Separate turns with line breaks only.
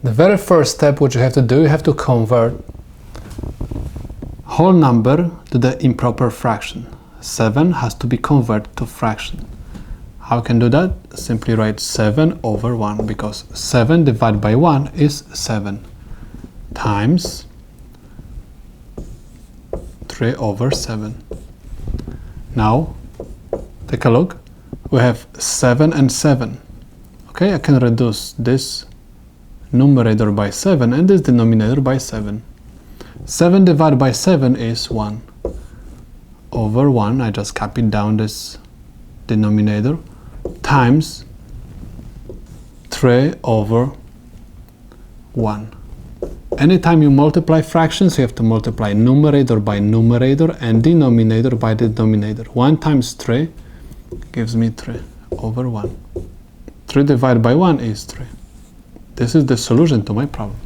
The very first step what you have to do, you have to convert whole number to the improper fraction. 7 has to be converted to fraction. How can do that? Simply write 7 over 1, because 7 divided by 1 is 7, times 3 over 7. Now, take a look. We have 7 and 7. Okay, I can reduce this numerator by 7 and this denominator by 7. 7 divided by 7 is 1. Over 1, I just copied down this denominator, times 3 over 1. Anytime you multiply fractions, you have to multiply numerator by numerator and denominator by denominator. 1 times 3 gives me 3 over 1. 3 divided by 1 is 3. This is the solution to my problem.